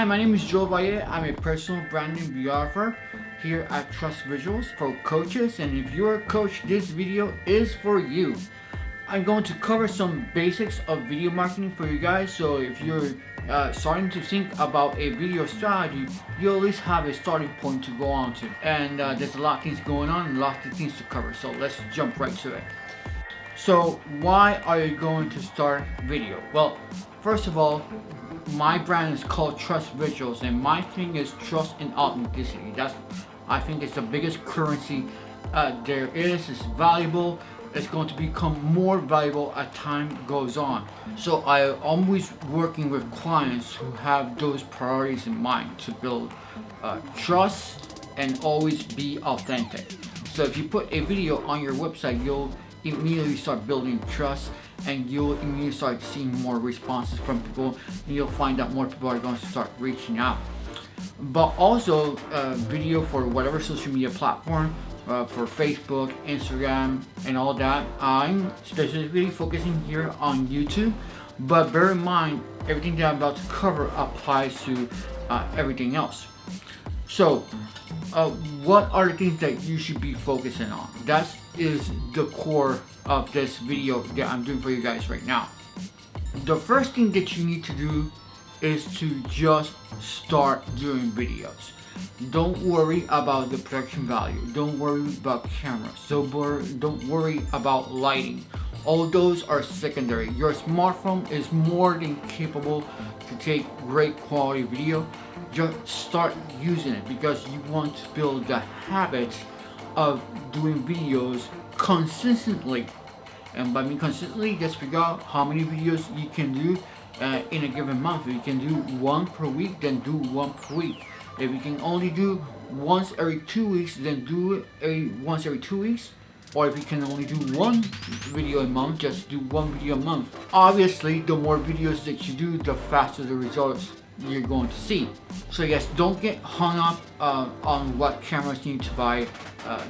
my name is Joe Valle. I'm a personal branding videographer here at Trust Visuals for coaches, and if you're a coach, this video is for you. I'm going to cover some basics of video marketing for you guys, so if you're starting to think about a video strategy, you at least have a starting point to go on to. And there's a lot of things going on and a lot of things to cover, so let's jump right to it. So why are you going to start video? Well, first of all, my brand is called Trust Visuals, and my thing is trust and authenticity. I think it's the biggest currency there is. It's valuable. It's going to become more valuable as time goes on. So I'm always working with clients who have those priorities in mind to build trust and always be authentic. So if you put a video on your website, you'll immediately start building trust, and you'll immediately start seeing more responses from people, and you'll find that more people are going to start reaching out. But also video for whatever social media platform, for Facebook, Instagram, and all that. I'm specifically focusing here on YouTube, but bear in mind everything that I'm about to cover applies to everything else. So what are the things that you should be focusing on? That is the core of this video that I'm doing for you guys right now. The first thing that you need to do is to just start doing videos. Don't worry about the production value. Don't worry about cameras. Don't worry about lighting. All those are secondary. Your smartphone is more than capable to take great quality video. Just start using it because you want to build the habit of doing videos consistently. And by mean consistently, just figure out how many videos you can do in a given month. If you can do one per week, then do one per week. If you can only do once every 2 weeks, then do it once every 2 weeks. Or if you can only do one video a month, just do one video a month. Obviously, the more videos that you do, the faster the results you're going to see. So yes, don't get hung up on what cameras you need to buy,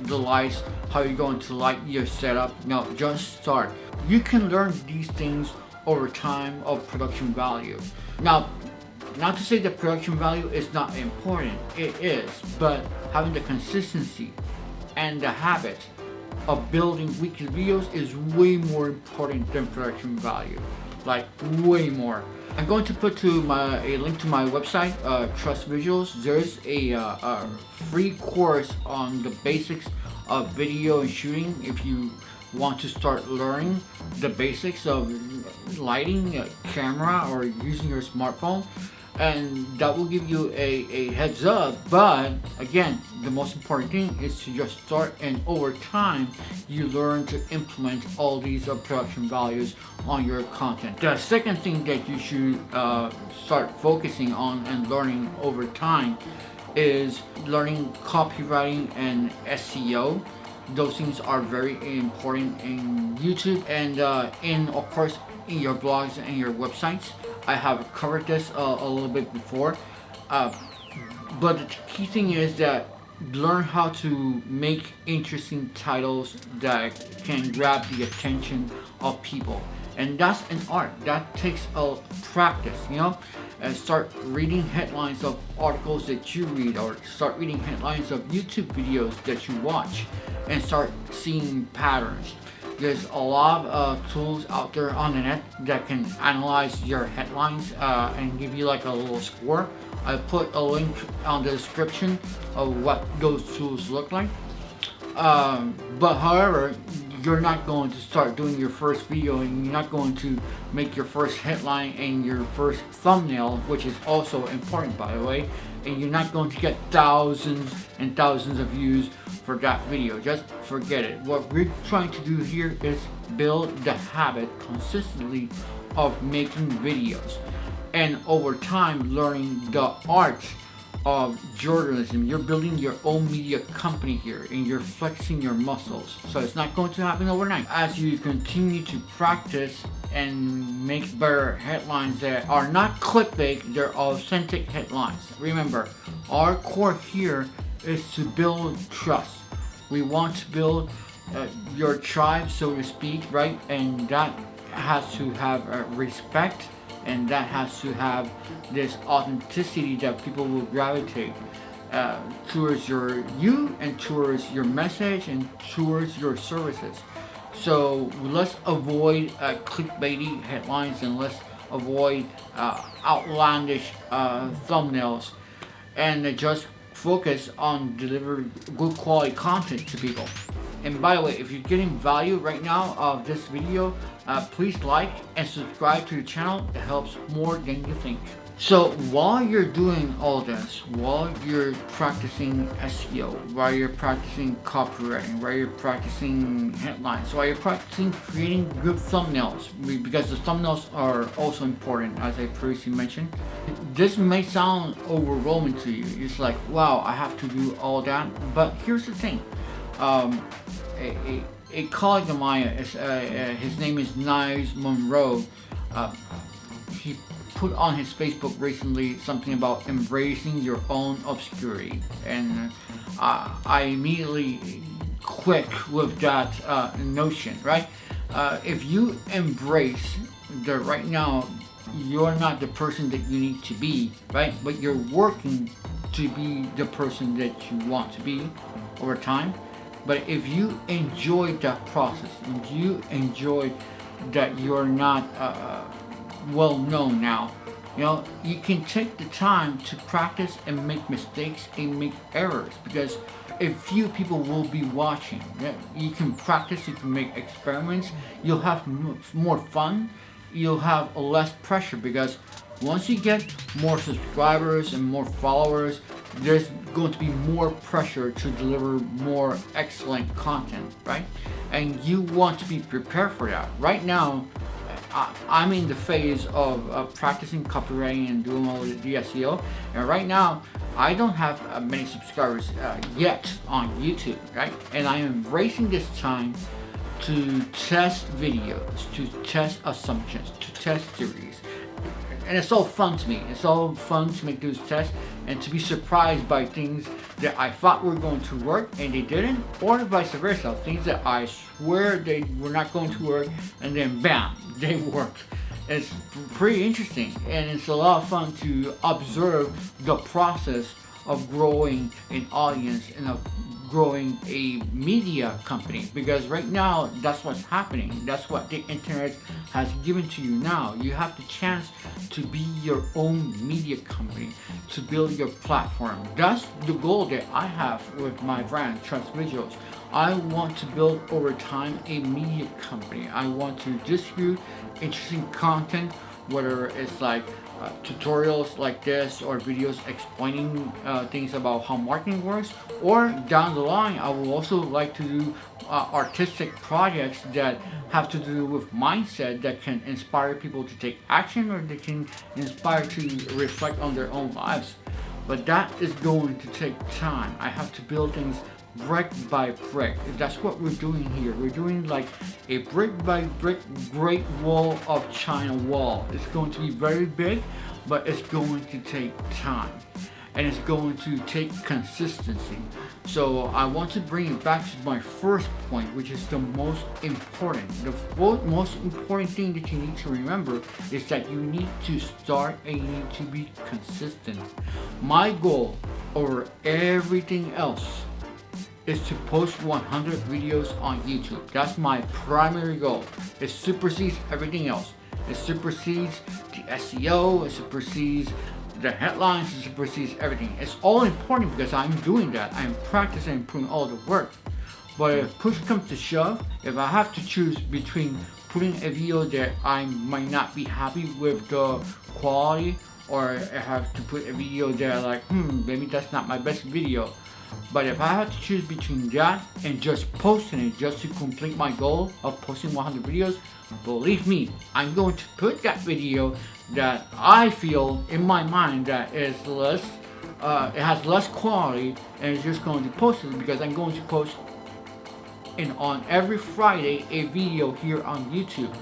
the lights, how you're going to light your setup. No, just start. You can learn these things over time of production value. Now, not to say that production value is not important, it is, but having the consistency and the habit of building weekly videos is way more important than production value, like way more. I'm going to put a link to my website, Trust Visuals. There's a free course on the basics of video and shooting if you want to start learning the basics of lighting, camera, or using your smartphone. And that will give you a heads up. But again, the most important thing is to just start, and over time you learn to implement all these production values on your content. The second thing that you should start focusing on and learning over time is learning copywriting and SEO. Those things are very important in YouTube and of course in your blogs and your websites. I have covered this a little bit before, but the key thing is that learn how to make interesting titles that can grab the attention of people, and that's an art that takes a practice, and start reading headlines of articles that you read, or start reading headlines of YouTube videos that you watch, and start seeing patterns. There's a lot of tools out there on the net that can analyze your headlines and give you like a little score. I put a link on the description of what those tools look like. But however, you're not going to start doing your first video, and you're not going to make your first headline and your first thumbnail, which is also important, by the way, and you're not going to get thousands and thousands of views for that video. Just forget it. What we're trying to do here is build the habit consistently of making videos, and over time learning the art of journalism. You're building your own media company here, and you're flexing your muscles. So it's not going to happen overnight. As you continue to practice and make better headlines that are not clickbait, they're authentic headlines. Remember, our core here is to build trust. We want to build your tribe, so to speak, right? And that has to have respect and that has to have this authenticity that people will gravitate towards you and towards your message and towards your services. So let's avoid clickbaity headlines, and let's avoid outlandish thumbnails, and just focus on delivering good quality content to people. And by the way, if you're getting value right now of this video, please like and subscribe to the channel. It helps more than you think. So while you're doing all this, while you're practicing SEO, while you're practicing copywriting, while you're practicing headlines, while you're practicing creating good thumbnails, because the thumbnails are also important, as I previously mentioned, this may sound overwhelming to you. It's like, wow, I have to do all that. But here's the thing. A colleague of mine, his name is Monroe. He put on his Facebook recently something about embracing your own obscurity, and I immediately click with that notion, right? If you embrace that right now you're not the person that you need to be, right? But you're working to be the person that you want to be over time. But if you enjoy that process, and you enjoy that you're not well known now, you can take the time to practice and make mistakes and make errors, because a few people will be watching. You can practice, you can make experiments, you'll have more fun, you'll have less pressure, because once you get more subscribers and more followers, there's going to be more pressure to deliver more excellent content, right? And you want to be prepared for that. Right now, I'm in the phase of practicing copywriting and doing all the SEO, and right now I don't have many subscribers yet on YouTube, right? And I'm embracing this time to test videos, to test assumptions, to test theories. And it's all fun to me. It's all fun to make those tests and to be surprised by things that I thought were going to work and they didn't, or vice versa. Things that I swear they were not going to work, and then bam, they worked. It's pretty interesting, and it's a lot of fun to observe the process of growing an audience and of growing a media company, because right now that's what's happening. That's what the internet has given to you now. You have the chance to be your own media company, to build your platform. That's the goal that I have with my brand, Trust Visuals. I want to build over time a media company. I want to distribute interesting content, whether it's like tutorials like this or videos explaining things about how marketing works, or down the line I will also like to do artistic projects that have to do with mindset, that can inspire people to take action, or they can inspire to reflect on their own lives. But that is going to take time. I have to build things brick by brick. That's what we're doing here. We're doing like a brick by brick Great Wall of China wall. It's going to be very big, but it's going to take time, and it's going to take consistency. So I want to bring it back to my first point, which is the most important. The most important thing that you need to remember is that you need to start and you need to be consistent. My goal over everything else is to post 100 videos on YouTube. That's my primary goal. It supersedes everything else. It supersedes the SEO, it supersedes the headlines, it supersedes everything. It's all important because I'm doing that. I'm practicing and putting all the work. But if push comes to shove, if I have to choose between putting a video that I might not be happy with the quality, or I have to put a video that like, maybe that's not my best video. But if I had to choose between that and just posting it just to complete my goal of posting 100 videos, believe me, I'm going to put that video that I feel in my mind that is less, it has less quality, and it's just going to post it because I'm going to post on every Friday a video here on YouTube.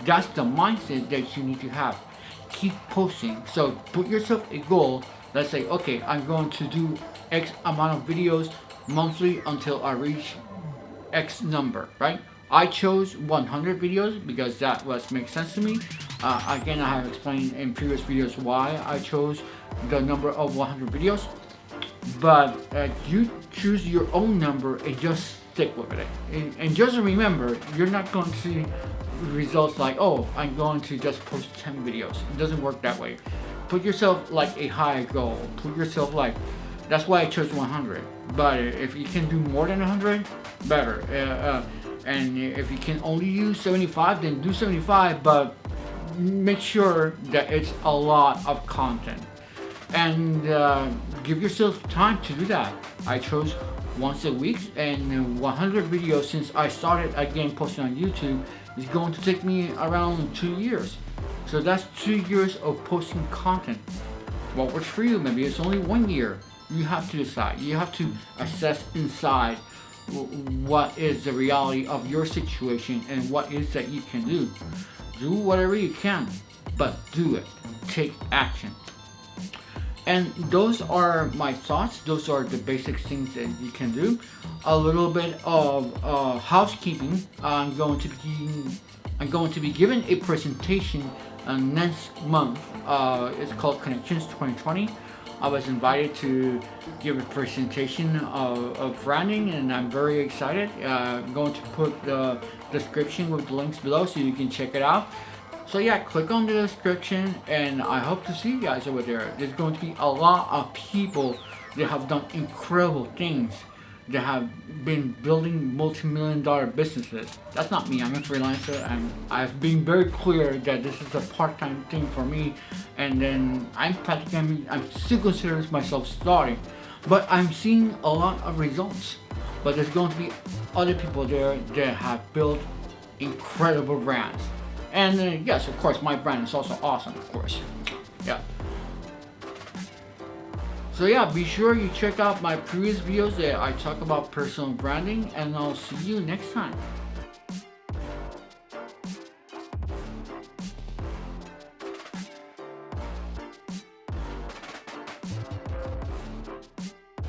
That's the mindset that you need to have. Keep posting. So put yourself a goal. Let's say, okay, I'm going to do X amount of videos monthly until I reach X number, right? I chose 100 videos because that was makes sense to me. Again, I have explained in previous videos why I chose the number of 100 videos, but you choose your own number and just stick with it. And just remember, you're not going to see results like, oh, I'm going to just post 10 videos. It doesn't work that way. Put yourself like a high goal. Put yourself like, that's why I chose 100. But if you can do more than 100, better. And if you can only use 75, then do 75, but make sure that it's a lot of content. And give yourself time to do that. I chose once a week, and 100 videos since I started again posting on YouTube is going to take me around 2 years. So that's 2 years of posting content. What works for you? Maybe it's only 1 year. You have to decide. You have to assess inside what is the reality of your situation and what is that you can do. Do whatever you can, but do it. Take action. And those are my thoughts. Those are the basic things that you can do. A little bit of housekeeping. I'm going to be giving a presentation next month. It's called Connections 2020. I was invited to give a presentation of branding, and I'm very excited. I'm going to put the description with the links below so you can check it out. So yeah, click on the description, and I hope to see you guys over there. There's going to be a lot of people that have done incredible things, that have been building multi-million-dollar businesses. That's not me. I'm a freelancer, and I've been very clear that this is a part-time thing for me. And then I'm still considering myself starting, but I'm seeing a lot of results. But there's going to be other people there that have built incredible brands. And yes, of course, my brand is also awesome, of course. Yeah. So yeah, be sure you check out my previous videos that I talk about personal branding, and I'll see you next time.